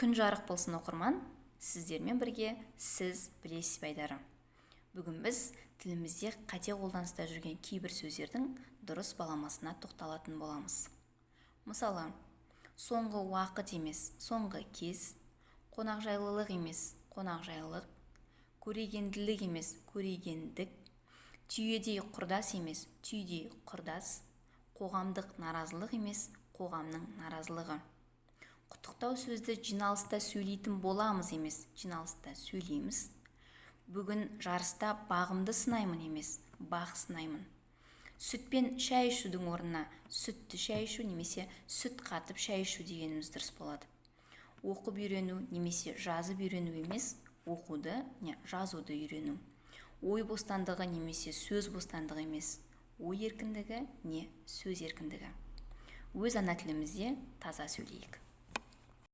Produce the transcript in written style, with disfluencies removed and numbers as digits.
Күн жарық болсын оқырман, сіздермен бірге сіз білесіз бе айдары. Бүгін біз тілімізде қате қолданыста жүрген кейбір сөздердің дұрыс баламасына тоқталатын боламыз. Мысалы, соңғы уақыт емес, соңғы кез, қонақжайлылық емес, қонақжайлылық, көрегенділік емес, көрегендік, түйедей құрдас емес, түйдей құрдас, қоғамдық наразылық емес, қоғамның наразылығы. Құттықтау сөзді жиналыста сөйлейтін боламыз емес, жиналыста сөйлейміз. Бүгін жарыста бағымды сынаймын емес, бақ сынаймын. Сүтпен шай ішудің орнына сүтті шай ішу немесе сүт қатып шай ішу дегеніміз дұрыс болады. Оқып үйрену немесе жазып үйрену емес, оқуды не жазуды үйрену. Ой бостандығы немесе сөз бостандығы емес, ой еркіндігі не сөз еркіндігі. Өз ана тілімізде таза сөйлейік.